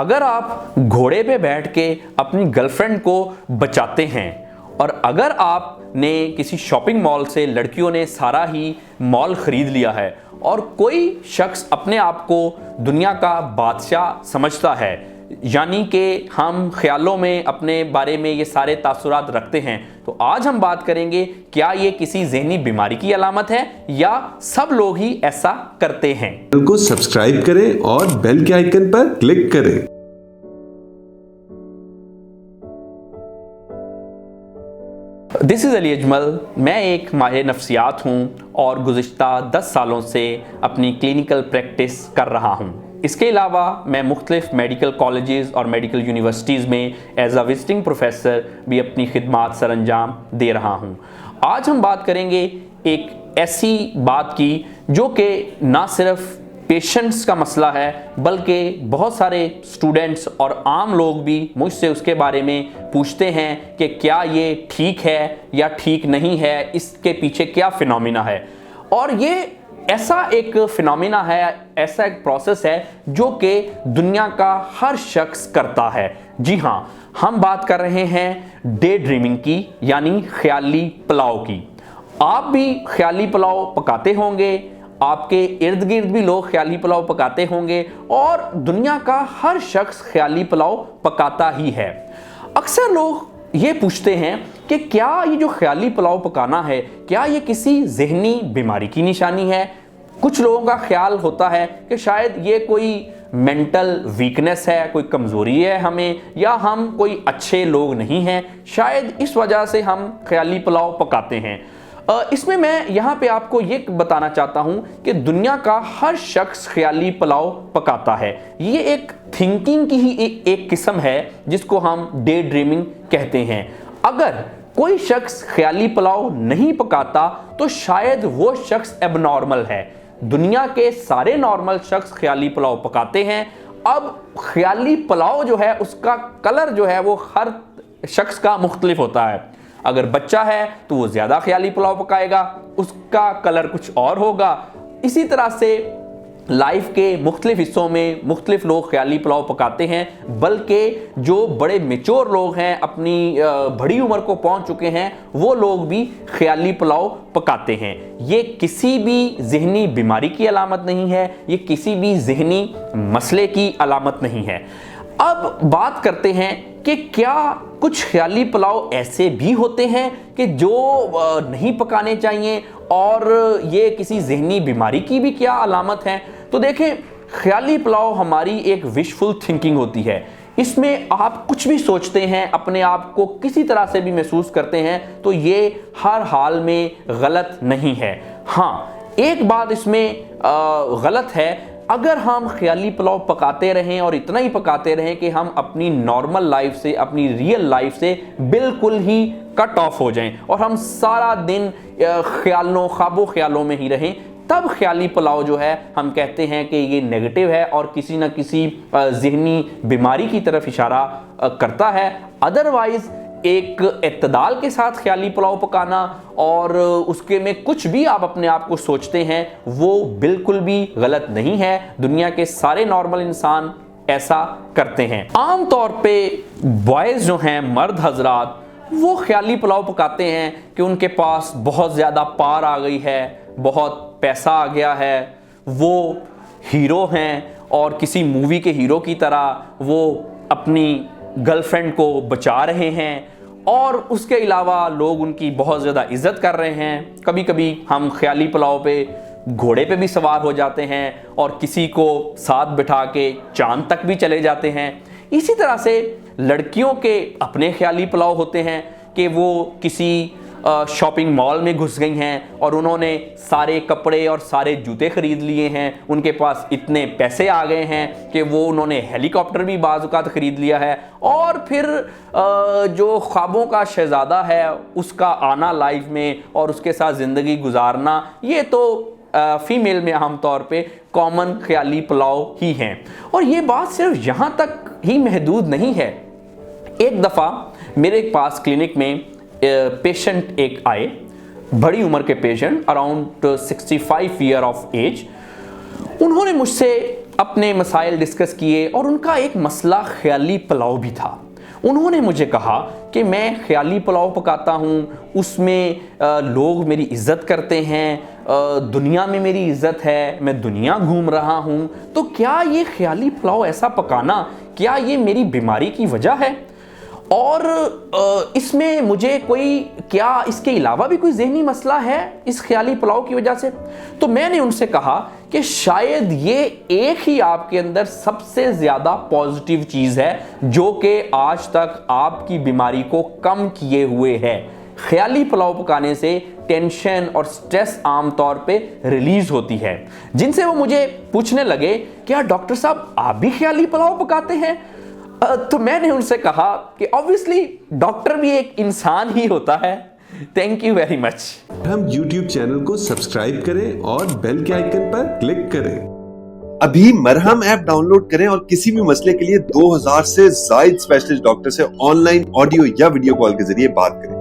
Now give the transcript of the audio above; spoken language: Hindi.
अगर आप घोड़े पे बैठ के अपनी गर्लफ्रेंड को बचाते हैं और अगर आपने किसी शॉपिंग मॉल से लड़कियों ने सारा ही मॉल खरीद लिया है और कोई शख्स अपने आप को दुनिया का बादशाह समझता है, यानी कि हम ख्यालों में अपने बारे में ये सारे तासुरात रखते हैं, तो आज हम बात करेंगे क्या ये किसी ज़हनी बीमारी की अलामत है या सब लोग ही ऐसा करते हैं। चैनल को सब्सक्राइब करें और बेल के आइकन पर क्लिक करें। This is Ajmal. मैं एक माहिर नफ्सियात हूँ और गुज़िश्ता 10 सालों से अपनी क्लिनिकल प्रैक्टिस कर रहा हूँ। इसके अलावा मैं मुख्तलिफ मेडिकल कॉलेजेस और मेडिकल यूनिवर्सिटीज़ में एज अ विजिटिंग प्रोफेसर भी अपनी खिदमात सर अंजाम दे रहा हूँ। आज हम बात करेंगे एक ऐसी बात की जो कि ना सिर्फ पेशेंट्स का मसला है बल्कि बहुत सारे स्टूडेंट्स और आम लोग भी मुझसे उसके बारे में पूछते हैं कि क्या ये ठीक है या ठीक नहीं है, इसके पीछे क्या फिनोमिना है। और ये ऐसा एक फिनोमिना है, ऐसा एक प्रोसेस है जो कि दुनिया का हर शख्स करता है। जी हाँ, हम बात कर रहे हैं डे ड्रीमिंग की, यानी ख्याली पुलाव की। आप भी ख्याली पुलाव पकाते होंगे, आपके इर्द गिर्द भी लोग ख्याली पुलाव पकाते होंगे और दुनिया का हर शख्स ख्याली पुलाव पकाता ही है। अक्सर लोग ये पूछते हैं कि क्या ये जो ख्याली पुलाव पकाना है, क्या ये किसी ज़हनी बीमारी की निशानी है। कुछ लोगों का ख्याल होता है कि शायद ये कोई मेंटल वीकनेस है, कोई कमज़ोरी है हमें, या हम कोई अच्छे लोग नहीं हैं, शायद इस वजह से हम ख्याली पुलाव पकाते हैं। इसमें मैं यहाँ पे आपको ये बताना चाहता हूँ कि दुनिया का हर शख्स ख्याली पुलाव पकाता है। ये एक थिंकिंग की ही एक किस्म है जिसको हम डे ड्रीमिंग कहते हैं। अगर कोई शख्स ख्याली पुलाव नहीं पकाता तो शायद वो शख्स एबनॉर्मल है। दुनिया के सारे नॉर्मल शख्स ख्याली पुलाव पकाते हैं। अब ख्याली पुलाव जो है उसका कलर जो है वो हर शख्स का मुख्तलिफ होता है। अगर बच्चा है तो वो ज़्यादा ख्याली पुलाव पकाएगा, उसका कलर कुछ और होगा। इसी तरह से लाइफ के मुख्तलिफ हिस्सों में मुख्तलिफ लोग ख्याली पुलाव पकाते हैं, बल्कि जो बड़े मेच्योर लोग हैं, अपनी बड़ी उम्र को पहुंच चुके हैं, वो लोग भी ख्याली पुलाव पकाते हैं। ये किसी भी ज़हनी बीमारी की अलामत नहीं है, ये किसी भी ज़हनी मसले की अलामत नहीं है। अब बात करते हैं कि क्या कुछ ख्याली पुलाव ऐसे भी होते हैं कि जो नहीं पकाने चाहिए और ये किसी ज़हनी बीमारी की भी क्या अलामत है। तो देखें, ख्याली पुलाव हमारी एक विशफुल थिंकिंग होती है। इसमें आप कुछ भी सोचते हैं, अपने आप को किसी तरह से भी महसूस करते हैं, तो ये हर हाल में गलत नहीं है। हाँ, एक बात इसमें गलत है, अगर हम ख्याली पुलाव पकाते रहें और इतना ही पकाते रहें कि हम अपनी नॉर्मल लाइफ से, अपनी रियल लाइफ से बिल्कुल ही कट ऑफ हो जाएं और हम सारा दिन ख्वाबों ख्यालों में ही रहें, तब ख्याली पुलाव जो है हम कहते हैं कि ये नेगेटिव है और किसी न किसी ज़हनी बीमारी की तरफ इशारा करता है। अदरवाइज एक इत्तेदाल के साथ ख्याली पुलाव पकाना और उसके में कुछ भी आप अपने आप को सोचते हैं, वो बिल्कुल भी गलत नहीं है। दुनिया के सारे नॉर्मल इंसान ऐसा करते हैं। आम तौर पे बॉयज़ जो हैं, मर्द हजरात, वो ख्याली पुलाव पकाते हैं कि उनके पास बहुत ज़्यादा पार आ गई है, बहुत पैसा आ गया है, वो हीरो हैं और किसी मूवी के हीरो की तरह वो अपनी गर्लफ्रेंड को बचा रहे हैं और उसके अलावा लोग उनकी बहुत ज़्यादा इज्जत कर रहे हैं। कभी कभी हम ख्याली पुलाव पे घोड़े पे भी सवार हो जाते हैं और किसी को साथ बिठा के चांद तक भी चले जाते हैं। इसी तरह से लड़कियों के अपने ख्याली पुलाव होते हैं कि वो किसी शॉपिंग मॉल में घुस गई हैं और उन्होंने सारे कपड़े और सारे जूते खरीद लिए हैं, उनके पास इतने पैसे आ गए हैं कि वो उन्होंने हेलीकॉप्टर भी बाज़ औक़ात ख़रीद लिया है और फिर जो ख्वाबों का शहज़ादा है उसका आना लाइफ में और उसके साथ ज़िंदगी गुजारना, ये तो फ़ीमेल में आम तौर पे कॉमन ख्याली पुलाव ही हैं। और ये बात सिर्फ यहाँ तक ही महदूद नहीं है। एक दफ़ा मेरे पास क्लिनिक में पेशेंट एक आए, बड़ी उम्र के patient, around 65 year of age. उन्होंने मुझसे अपने मसाइल डिस्कस किए और उनका एक मसला ख्याली पुलाव भी था। उन्होंने मुझे कहा कि मैं ख्याली पुलाव पकाता हूँ, उसमें लोग मेरी इज़्ज़त करते हैं, दुनिया में मेरी इज़्ज़त है, मैं दुनिया घूम रहा हूँ, तो क्या ये ख्याली पुलाव ऐसा पकाना, क्या ये मेरी बीमारी की वजह है? और इसमें मुझे क्या इसके अलावा भी कोई ज़हनी मसला है इस ख्याली पुलाव की वजह से? तो मैंने उनसे कहा कि शायद ये एक ही आपके अंदर सबसे ज़्यादा पॉजिटिव चीज़ है जो कि आज तक आपकी बीमारी को कम किए हुए है। ख्याली पुलाव पकाने से टेंशन और स्ट्रेस आमतौर पे रिलीज होती है। जिनसे वो मुझे पूछने लगे, क्या डॉक्टर साहब आप भी ख्याली पुलाव पकाते हैं? तो मैंने उनसे कहा कि ऑब्वियसली डॉक्टर भी एक इंसान ही होता है। Thank you very much. हम YouTube चैनल को सब्सक्राइब करें और बेल के आइकन पर क्लिक करें। अभी मरहम ऐप डाउनलोड करें और किसी भी मसले के लिए 2000 से ज्यादा स्पेशलिस्ट डॉक्टर से ऑनलाइन ऑडियो या वीडियो कॉल के जरिए बात करें।